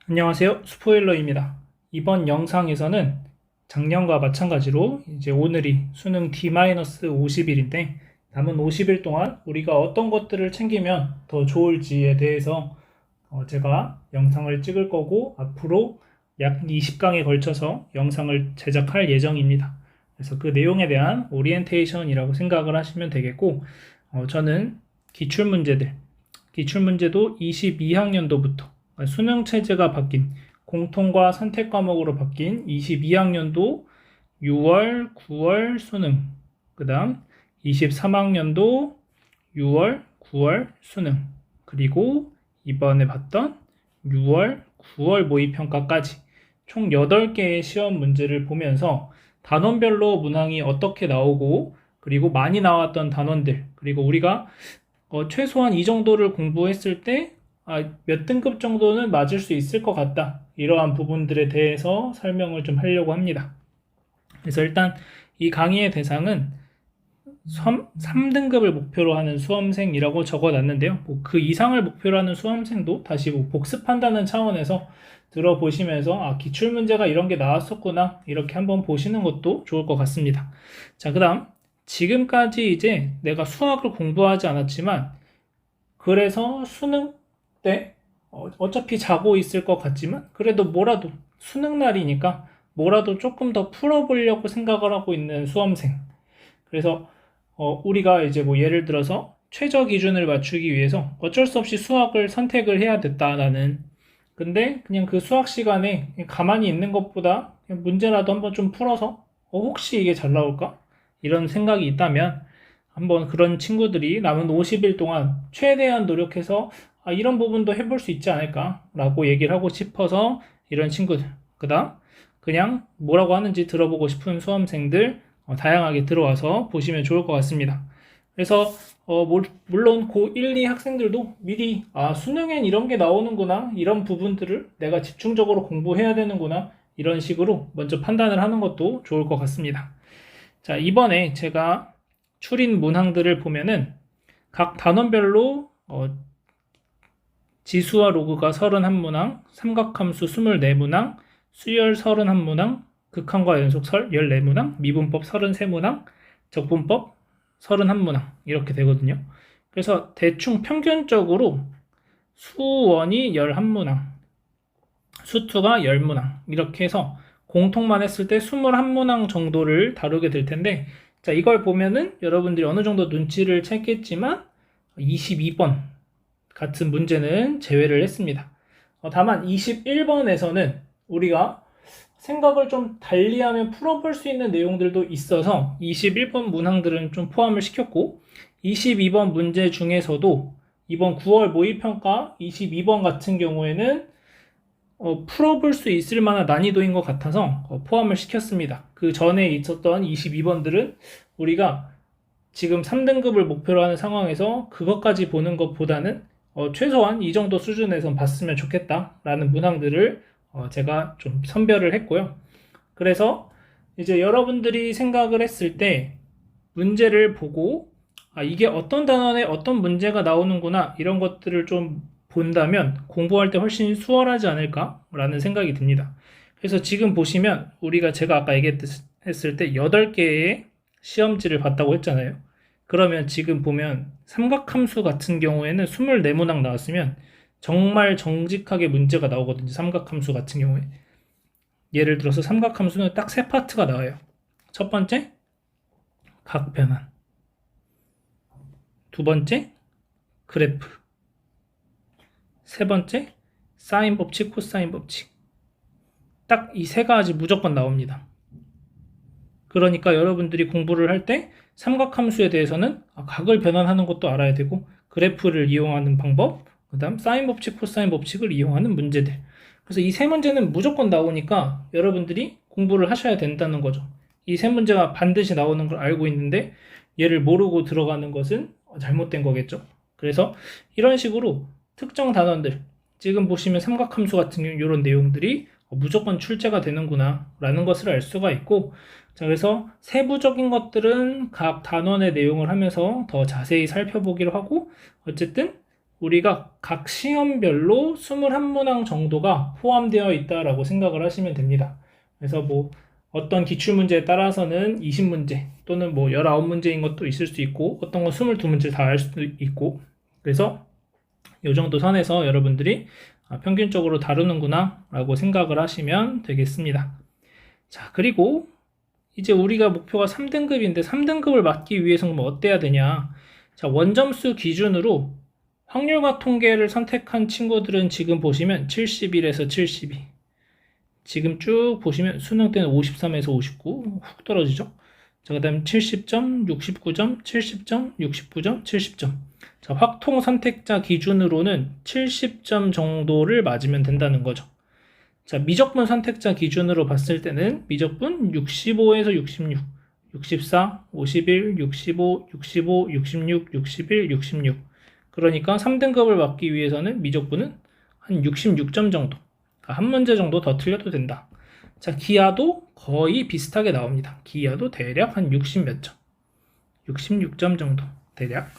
안녕하세요. 스포일러입니다. 이번 영상에서는 작년과 마찬가지로 이제 오늘이 수능 D-50일인데 남은 50일 동안 우리가 어떤 것들을 챙기면 더 좋을지에 대해서 제가 영상을 찍을 거고 앞으로 약 20강에 걸쳐서 영상을 제작할 예정입니다. 그래서 그 내용에 대한 오리엔테이션이라고 생각을 하시면 되겠고 저는 기출문제도 22학년도부터 수능 체제가 바뀐 공통과 선택 과목으로 바뀐 22학년도 6월, 9월 수능, 그 다음 23학년도 6월, 9월 수능, 그리고 이번에 봤던 6월, 9월 모의평가까지 총 8개의 시험 문제를 보면서 단원별로 문항이 어떻게 나오고 그리고 많이 나왔던 단원들, 그리고 우리가 최소한 이 정도를 공부했을 때 몇 등급 정도는 맞을 수 있을 것 같다. 이러한 부분들에 대해서 설명을 좀 하려고 합니다. 그래서 일단 이 강의의 대상은 3등급을 목표로 하는 수험생이라고 적어놨는데요. 그 이상을 목표로 하는 수험생도 다시 복습한다는 차원에서 들어보시면서 기출문제가 이런 게 나왔었구나 이렇게 한번 보시는 것도 좋을 것 같습니다. 자, 그 다음 지금까지 이제 내가 수학을 공부하지 않았지만 그래서 수능 때 어차피 자고 있을 것 같지만 그래도 뭐라도 수능 날이니까 뭐라도 조금 더 풀어보려고 생각을 하고 있는 수험생. 그래서 우리가 이제 예를 들어서 최저 기준을 맞추기 위해서 어쩔 수 없이 수학을 선택을 해야 됐다 나는. 근데 그냥 그 수학 시간에 가만히 있는 것보다 그냥 문제라도 한번 좀 풀어서 혹시 이게 잘 나올까? 이런 생각이 있다면 한번 그런 친구들이 남은 50일 동안 최대한 노력해서 이런 부분도 해볼 수 있지 않을까라고 얘기를 하고 싶어서 이런 친구들. 그 다음 그냥 뭐라고 하는지 들어보고 싶은 수험생들 다양하게 들어와서 보시면 좋을 것 같습니다. 그래서 물론 고1, 2 학생들도 미리 수능엔 이런 게 나오는구나, 이런 부분들을 내가 집중적으로 공부해야 되는구나, 이런 식으로 먼저 판단을 하는 것도 좋을 것 같습니다. 자, 이번에 제가 추린 문항들을 보면은 각 단원별로 지수와 로그가 31문항, 삼각함수 24문항, 수열 31문항, 극한과 연속설 14문항, 미분법 33문항, 적분법 31문항 이렇게 되거든요. 그래서 대충 평균적으로 수원이 11문항, 수투가 10문항 이렇게 해서 공통만 했을 때 21문항 정도를 다루게 될 텐데, 자, 이걸 보면은 여러분들이 어느 정도 눈치를 챘겠지만 22번 같은 문제는 제외를 했습니다. 다만 21번에서는 우리가 생각을 좀 달리하면 풀어볼 수 있는 내용들도 있어서 21번 문항들은 좀 포함을 시켰고, 22번 문제 중에서도 이번 9월 모의평가 22번 같은 경우에는 풀어볼 수 있을 만한 난이도인 것 같아서 포함을 시켰습니다. 그 전에 있었던 22번들은 우리가 지금 3등급을 목표로 하는 상황에서 그것까지 보는 것보다는 최소한 이 정도 수준에선 봤으면 좋겠다라는 문항들을 제가 좀 선별을 했고요. 그래서 이제 여러분들이 생각을 했을 때 문제를 보고 이게 어떤 단원에 어떤 문제가 나오는구나 이런 것들을 좀 본다면 공부할 때 훨씬 수월하지 않을까라는 생각이 듭니다. 그래서 지금 보시면 제가 아까 얘기했을 때 8개의 시험지를 봤다고 했잖아요. 그러면 지금 보면 삼각함수 같은 경우에는 24문항 나왔으면 정말 정직하게 문제가 나오거든요. 삼각함수 같은 경우에. 예를 들어서 삼각함수는 딱 3파트가 나와요. 첫 번째, 각변환. 두 번째, 그래프. 세 번째, 사인 법칙, 코사인 법칙. 딱 이 3가지 무조건 나옵니다. 그러니까 여러분들이 공부를 할 때 삼각함수에 대해서는 각을 변환하는 것도 알아야 되고, 그래프를 이용하는 방법, 그 다음 사인 법칙, 코사인 법칙을 이용하는 문제들. 그래서 이 3문제는 무조건 나오니까 여러분들이 공부를 하셔야 된다는 거죠. 이 3문제가 반드시 나오는 걸 알고 있는데 얘를 모르고 들어가는 것은 잘못된 거겠죠. 그래서 이런 식으로 특정 단원들, 지금 보시면 삼각함수 같은 경우 이런 내용들이 무조건 출제가 되는구나 라는 것을 알 수가 있고, 자, 그래서 세부적인 것들은 각 단원의 내용을 하면서 더 자세히 살펴보기로 하고, 어쨌든 우리가 각 시험별로 21문항 정도가 포함되어 있다라고 생각을 하시면 됩니다. 그래서 뭐 어떤 기출문제에 따라서는 20문제 또는 뭐 19문제인 것도 있을 수 있고 어떤 건 22문제 다 할 수도 있고, 그래서 이 정도 선에서 여러분들이 평균적으로 다루는구나 라고 생각을 하시면 되겠습니다. 자, 그리고 이제 우리가 목표가 3등급인데 3등급을 맞기 위해서는 뭐 어때야 되냐. 자, 원점수 기준으로 확률과 통계를 선택한 친구들은 지금 보시면 71에서 72. 지금 쭉 보시면 수능 때는 53에서 59 훅 떨어지죠. 자, 그 다음 70점, 69점, 70점, 69점, 70점. 자, 확통 선택자 기준으로는 70점 정도를 맞으면 된다는 거죠. 자, 미적분 선택자 기준으로 봤을 때는 미적분 65에서 66, 64, 51, 65, 65, 66, 61, 66. 그러니까 3등급을 맞기 위해서는 미적분은 한 66점 정도. 한 문제 정도 더 틀려도 된다. 자, 기하도 거의 비슷하게 나옵니다. 기하도 대략 한 60 몇 점. 66점 정도 대략.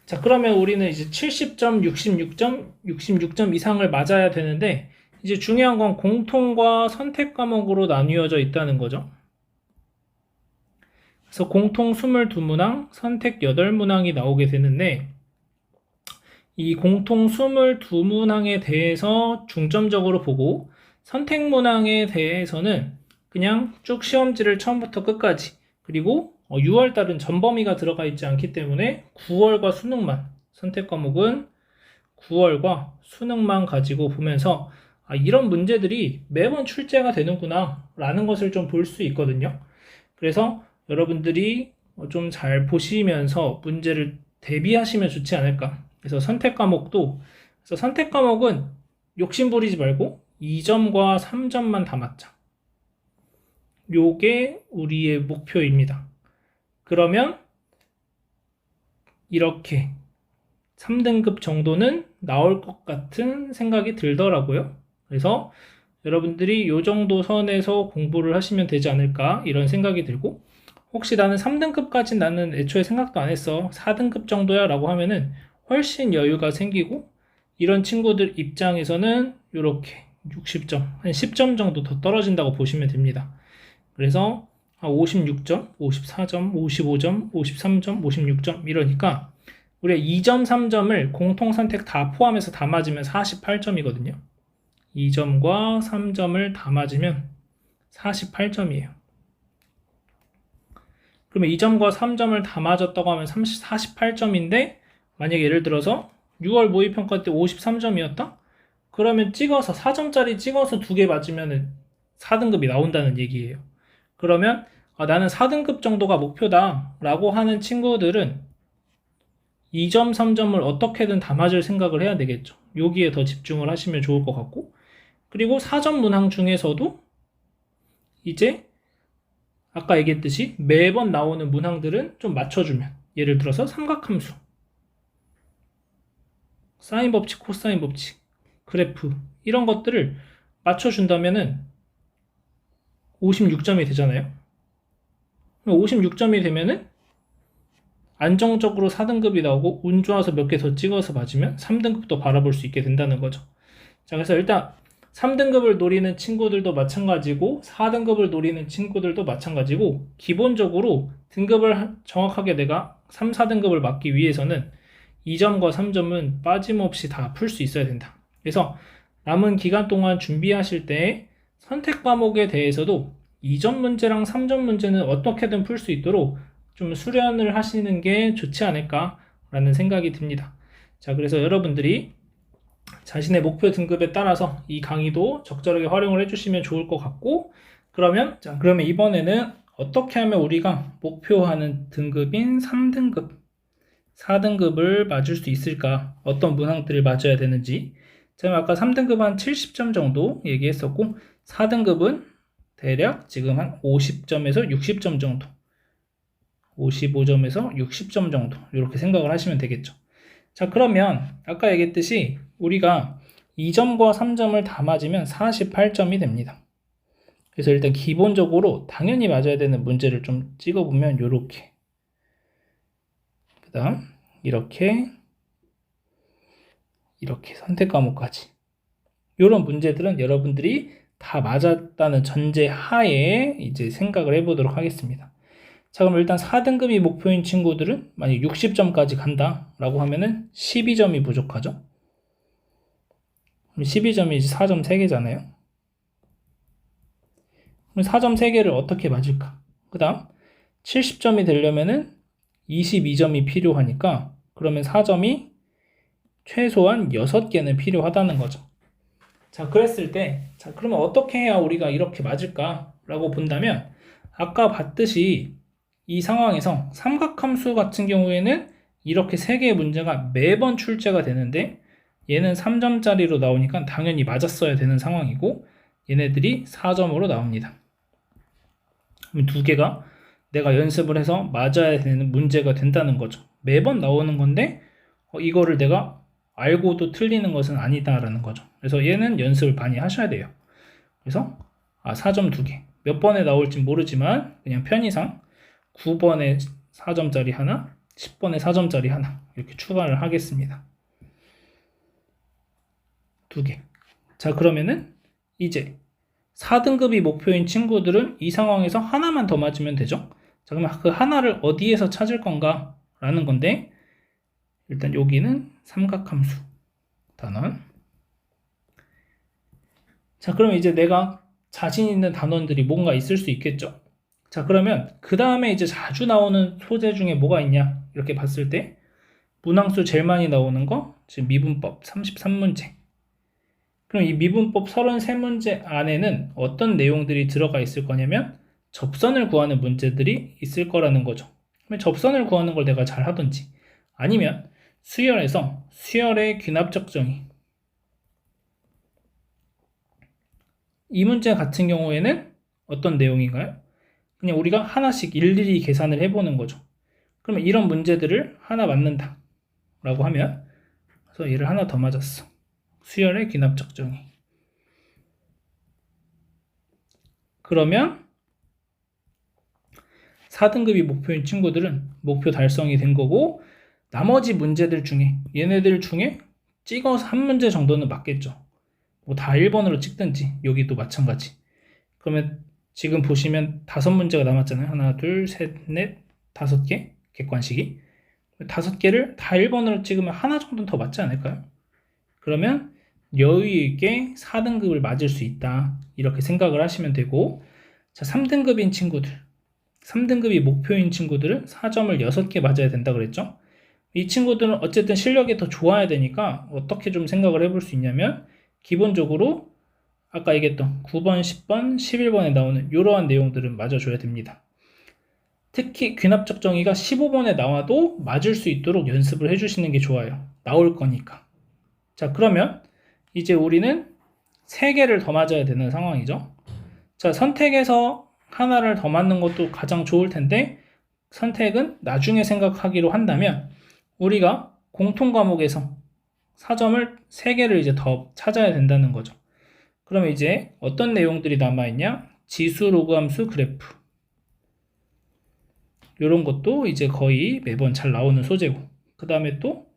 자, 그러면 우리는 이제 70점, 66점, 66점 이상을 맞아야 되는데 이제 중요한 건 공통과 선택 과목으로 나뉘어져 있다는 거죠. 그래서 공통 22문항, 선택 8문항이 나오게 되는데 이 공통 22문항에 대해서 중점적으로 보고 선택 문항에 대해서는 그냥 쭉 시험지를 처음부터 끝까지, 그리고 6월달은 전범위가 들어가 있지 않기 때문에 9월과 수능만, 선택 과목은 9월과 수능만 가지고 보면서 이런 문제들이 매번 출제가 되는구나 라는 것을 좀 볼 수 있거든요. 그래서 여러분들이 좀 잘 보시면서 문제를 대비하시면 좋지 않을까. 그래서 선택 과목도, 그래서 선택 과목은 욕심 부리지 말고 2점과 3점만 다 맞자. 요게 우리의 목표입니다. 그러면 이렇게 3등급 정도는 나올 것 같은 생각이 들더라고요. 그래서 여러분들이 요 정도 선에서 공부를 하시면 되지 않을까 이런 생각이 들고, 혹시 나는 3등급까지 나는 애초에 생각도 안 했어, 4등급 정도야 라고 하면은 훨씬 여유가 생기고, 이런 친구들 입장에서는 이렇게 60점, 한 10점 정도 더 떨어진다고 보시면 됩니다. 그래서 56점, 54점, 55점, 53점, 56점 이러니까 우리가 2점, 3점을 공통선택 다 포함해서 다 맞으면 48점이거든요. 2점과 3점을 다 맞으면 48점이에요. 그러면 2점과 3점을 다 맞았다고 하면 48점인데 만약에 예를 들어서 6월 모의평가 때 53점이었다? 그러면 찍어서 4점짜리 찍어서 2개 맞으면 4등급이 나온다는 얘기예요. 그러면 나는 4등급 정도가 목표다 라고 하는 친구들은 2점, 3점을 어떻게든 다 맞을 생각을 해야 되겠죠. 여기에 더 집중을 하시면 좋을 것 같고, 그리고 4점 문항 중에서도 이제 아까 얘기했듯이 매번 나오는 문항들은 좀 맞춰주면, 예를 들어서 삼각함수, 사인 법칙, 코사인 법칙, 그래프 이런 것들을 맞춰준다면은 56점이 되잖아요. 56점이 되면은 안정적으로 4등급이 나오고 운 좋아서 몇 개 더 찍어서 맞으면 3등급도 바라볼 수 있게 된다는 거죠. 자, 그래서 일단 3등급을 노리는 친구들도 마찬가지고 4등급을 노리는 친구들도 마찬가지고, 기본적으로 등급을 정확하게 내가 3, 4등급을 맞기 위해서는 2점과 3점은 빠짐없이 다 풀 수 있어야 된다. 그래서 남은 기간 동안 준비하실 때 선택 과목에 대해서도 2점 문제랑 3점 문제는 어떻게든 풀 수 있도록 좀 수련을 하시는 게 좋지 않을까라는 생각이 듭니다. 자, 그래서 여러분들이 자신의 목표 등급에 따라서 이 강의도 적절하게 활용을 해주시면 좋을 것 같고, 그러면 이번에는 어떻게 하면 우리가 목표하는 등급인 3등급, 4등급을 맞을 수 있을까? 어떤 문항들을 맞아야 되는지. 제가 아까 3등급은 한 70점 정도 얘기했었고, 4등급은 대략 지금 한 50점에서 60점 정도, 55점에서 60점 정도 이렇게 생각을 하시면 되겠죠. 자, 그러면 아까 얘기했듯이 우리가 2점과 3점을 다 맞으면 48점이 됩니다. 그래서 일단 기본적으로 당연히 맞아야 되는 문제를 좀 찍어보면 이렇게, 그 다음 이렇게, 이렇게 선택 과목까지. 이런 문제들은 여러분들이 다 맞았다는 전제 하에 이제 생각을 해보도록 하겠습니다. 자, 그럼 일단 4등급이 목표인 친구들은 만약 60점까지 간다라고 하면은 12점이 부족하죠. 그럼 12점이 이제 4점 3개잖아요. 그럼 4점 3개를 어떻게 맞을까? 그 다음 70점이 되려면은 22점이 필요하니까 그러면 4점이 최소한 6개는 필요하다는 거죠. 자, 그랬을 때, 자, 그러면 어떻게 해야 우리가 이렇게 맞을까? 라고 본다면, 아까 봤듯이 이 상황에서 삼각함수 같은 경우에는 이렇게 3개의 문제가 매번 출제가 되는데, 얘는 3점짜리로 나오니까 당연히 맞았어야 되는 상황이고, 얘네들이 4점으로 나옵니다. 그럼 2개가 내가 연습을 해서 맞아야 되는 문제가 된다는 거죠. 매번 나오는 건데, 이거를 내가 알고도 틀리는 것은 아니다라는 거죠. 그래서 얘는 연습을 많이 하셔야 돼요. 그래서 4점 2개. 몇 번에 나올지 모르지만 그냥 편의상 9번에 4점짜리 하나, 10번에 4점짜리 하나 이렇게 추가를 하겠습니다. 2개. 자, 그러면은 이제 4등급이 목표인 친구들은 이 상황에서 하나만 더 맞으면 되죠. 자, 그러면 그 하나를 어디에서 찾을 건가 라는 건데, 일단 여기는 삼각함수 단원. 자, 그럼 이제 내가 자신 있는 단원들이 뭔가 있을 수 있겠죠. 자, 그러면 그 다음에 이제 자주 나오는 소재 중에 뭐가 있냐 이렇게 봤을 때 문항수 제일 많이 나오는 거 지금 미분법 33문제. 그럼 이 미분법 33문제 안에는 어떤 내용들이 들어가 있을 거냐면 접선을 구하는 문제들이 있을 거라는 거죠. 그러면 접선을 구하는 걸 내가 잘 하든지 아니면 수열에서 수열의 귀납적 정의, 이 문제 같은 경우에는 어떤 내용인가요? 그냥 우리가 하나씩 일일이 계산을 해보는 거죠. 그러면 이런 문제들을 하나 맞는다 라고 하면, 그래서 얘를 하나 더 맞았어. 수열의 귀납적 정의. 그러면 4등급이 목표인 친구들은 목표 달성이 된 거고, 나머지 문제들 중에 얘네들 중에 찍어서 한 문제 정도는 맞겠죠. 뭐 다 1번으로 찍든지 여기도 마찬가지. 그러면 지금 보시면 5문제가 남았잖아요. 하나, 둘, 셋, 넷, 5개 객관식이. 5개를 다 1번으로 찍으면 하나 정도는 더 맞지 않을까요? 그러면 여유 있게 4등급을 맞을 수 있다 이렇게 생각을 하시면 되고, 자, 3등급인 친구들, 3등급이 목표인 친구들은 4점을 6개 맞아야 된다 그랬죠. 이 친구들은 어쨌든 실력이 더 좋아야 되니까 어떻게 좀 생각을 해볼 수 있냐면, 기본적으로 아까 얘기했던 9번, 10번, 11번에 나오는 이러한 내용들은 맞아줘야 됩니다. 특히 귀납적 정의가 15번에 나와도 맞을 수 있도록 연습을 해주시는 게 좋아요. 나올 거니까. 자, 그러면 이제 우리는 3개를 더 맞아야 되는 상황이죠. 자, 선택에서 하나를 더 맞는 것도 가장 좋을 텐데, 선택은 나중에 생각하기로 한다면 우리가 공통 과목에서 4점을 3개를 이제 더 찾아야 된다는 거죠. 그러면 이제 어떤 내용들이 남아있냐? 지수, 로그함수, 그래프. 이런 것도 이제 거의 매번 잘 나오는 소재고, 그 다음에 또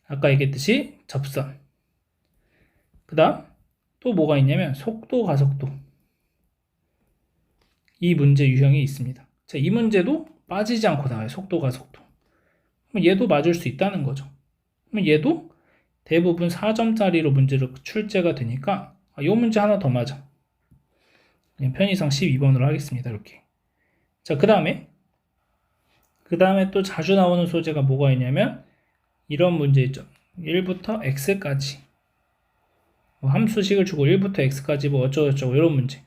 아까 얘기했듯이 접선. 그 다음 또 뭐가 있냐면 속도, 가속도. 이 문제 유형이 있습니다. 자, 이 문제도 빠지지 않고 나와요. 속도, 가속도. 그럼 얘도 맞을 수 있다는 거죠. 그럼 얘도 대부분 4점짜리로 문제로 출제가 되니까 이 문제 하나 더 맞아. 그냥 편의상 12번으로 하겠습니다. 이렇게. 자, 그 다음에 또 자주 나오는 소재가 뭐가 있냐면 이런 문제 있죠. 1부터 x까지 뭐 함수식을 주고 1부터 x까지 뭐 어쩌고저쩌고 이런 문제.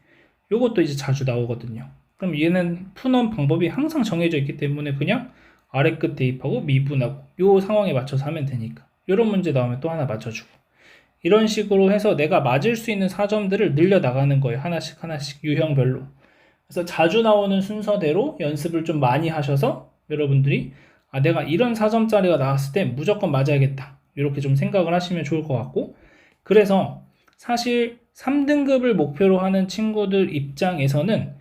요것도 이제 자주 나오거든요. 그럼 얘는 푸는 방법이 항상 정해져 있기 때문에 그냥 아래 끝 대입하고 미분하고 요 상황에 맞춰서 하면 되니까 이런 문제 나오면 또 하나 맞춰주고, 이런 식으로 해서 내가 맞을 수 있는 4점들을 늘려 나가는 거예요. 하나씩 하나씩 유형별로. 그래서 자주 나오는 순서대로 연습을 좀 많이 하셔서 여러분들이 내가 이런 4점짜리가 나왔을 때 무조건 맞아야겠다 이렇게 좀 생각을 하시면 좋을 것 같고, 그래서 사실 3등급을 목표로 하는 친구들 입장에서는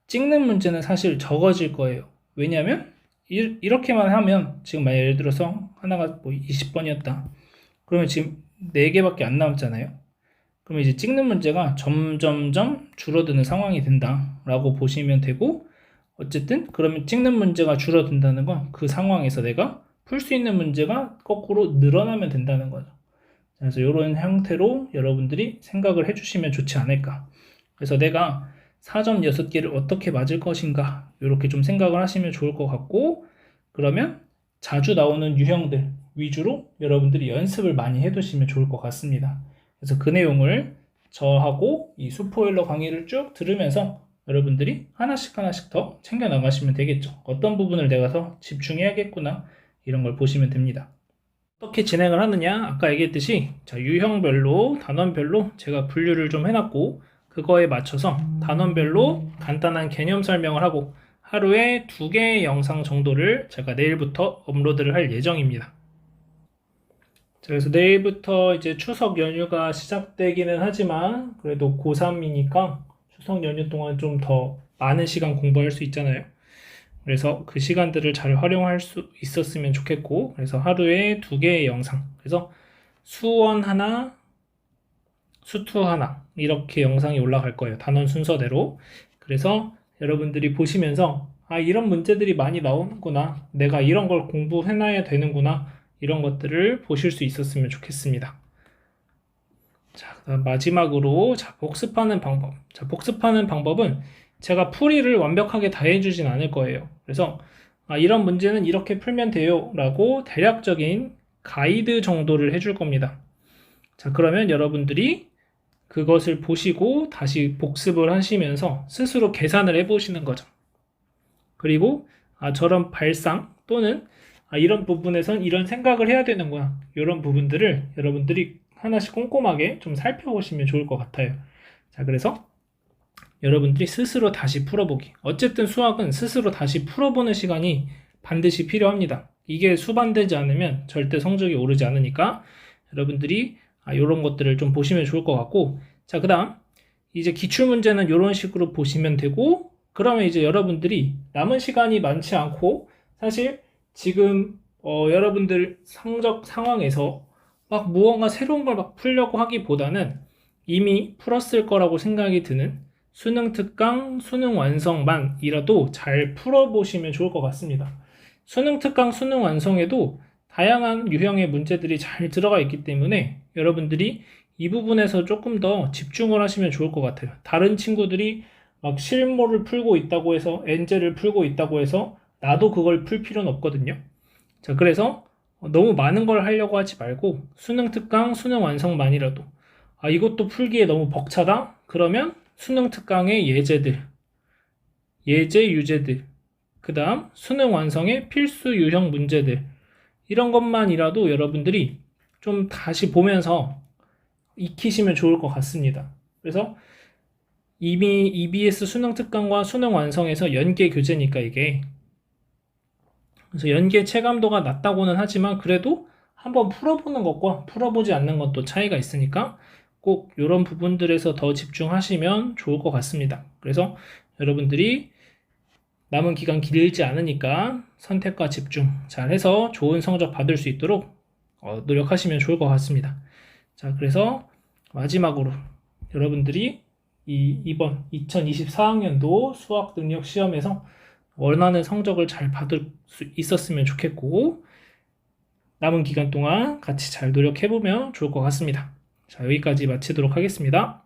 찍는 문제는 사실 적어질 거예요. 왜냐하면 이렇게만 하면 지금 만약 예를 들어서 하나가 뭐 20번이었다. 그러면 지금 4개밖에 안 남았잖아요. 그러면 이제 찍는 문제가 점점점 줄어드는 상황이 된다라고 보시면 되고, 어쨌든 그러면 찍는 문제가 줄어든다는 건 그 상황에서 내가 풀 수 있는 문제가 거꾸로 늘어나면 된다는 거죠. 그래서 이런 형태로 여러분들이 생각을 해주시면 좋지 않을까. 그래서 내가 4점 6개를 어떻게 맞을 것인가, 이렇게 좀 생각을 하시면 좋을 것 같고, 그러면 자주 나오는 유형들 위주로 여러분들이 연습을 많이 해두시면 좋을 것 같습니다. 그래서 그 내용을 저하고 이 수포일러 강의를 쭉 들으면서 여러분들이 하나씩 더 챙겨 나가시면 되겠죠. 어떤 부분을 내가 더 집중해야겠구나, 이런 걸 보시면 됩니다. 어떻게 진행을 하느냐, 아까 얘기했듯이 자, 유형별로 단원별로 제가 분류를 좀 해놨고, 그거에 맞춰서 단원별로 간단한 개념 설명을 하고 하루에 2개의 영상 정도를 제가 내일부터 업로드를 할 예정입니다. 자, 그래서 내일부터 이제 추석 연휴가 시작되기는 하지만 그래도 고3이니까 추석 연휴 동안 좀 더 많은 시간 공부할 수 있잖아요. 그래서 그 시간들을 잘 활용할 수 있었으면 좋겠고, 그래서 하루에 2개의 영상, 그래서 수원 하나, 수투 하나, 이렇게 영상이 올라갈 거예요. 단원 순서대로. 그래서 여러분들이 보시면서 아, 이런 문제들이 많이 나오는구나, 내가 이런 걸 공부해놔야 되는구나, 이런 것들을 보실 수 있었으면 좋겠습니다. 자, 그다음 마지막으로 복습하는 방법. 자, 복습하는 방법은 제가 풀이를 완벽하게 다 해주진 않을 거예요. 그래서 이런 문제는 이렇게 풀면 돼요 라고 대략적인 가이드 정도를 해줄 겁니다. 자, 그러면 여러분들이 그것을 보시고 다시 복습을 하시면서 스스로 계산을 해보시는 거죠. 그리고 저런 발상 또는 이런 부분에선 이런 생각을 해야 되는구나, 이런 부분들을 여러분들이 하나씩 꼼꼼하게 좀 살펴보시면 좋을 것 같아요. 자, 그래서 여러분들이 스스로 다시 풀어보기. 어쨌든 수학은 스스로 다시 풀어보는 시간이 반드시 필요합니다. 이게 수반되지 않으면 절대 성적이 오르지 않으니까 여러분들이 이런 것들을 좀 보시면 좋을 것 같고, 자, 그 다음 이제 기출문제는 이런 식으로 보시면 되고, 그러면 이제 여러분들이 남은 시간이 많지 않고, 사실 지금 여러분들 성적 상황에서 막 무언가 새로운 걸 막 풀려고 하기보다는 이미 풀었을 거라고 생각이 드는 수능 특강, 수능 완성만이라도 잘 풀어보시면 좋을 것 같습니다. 수능 특강, 수능 완성에도 다양한 유형의 문제들이 잘 들어가 있기 때문에 여러분들이 이 부분에서 조금 더 집중을 하시면 좋을 것 같아요. 다른 친구들이 막 실모를 풀고 있다고 해서, 엔제를 풀고 있다고 해서 나도 그걸 풀 필요는 없거든요. 자, 그래서 너무 많은 걸 하려고 하지 말고 수능 특강, 수능 완성만이라도 이것도 풀기에 너무 벅차다? 그러면 수능 특강의 예제들, 예제 유제들, 그 다음 수능 완성의 필수 유형 문제들, 이런 것만이라도 여러분들이 좀 다시 보면서 익히시면 좋을 것 같습니다. 그래서 이미 EBS 수능 특강과 수능 완성에서 연계 교재니까 이게, 그래서 연계 체감도가 낮다고는 하지만 그래도 한번 풀어보는 것과 풀어보지 않는 것도 차이가 있으니까 꼭 이런 부분들에서 더 집중하시면 좋을 것 같습니다. 그래서 여러분들이 남은 기간 길지 않으니까 선택과 집중 잘 해서 좋은 성적 받을 수 있도록 노력하시면 좋을 것 같습니다. 자, 그래서 마지막으로 여러분들이 이번 2024학년도 수학 능력 시험에서 원하는 성적을 잘 받을 수 있었으면 좋겠고, 남은 기간 동안 같이 잘 노력해보면 좋을 것 같습니다. 자, 여기까지 마치도록 하겠습니다.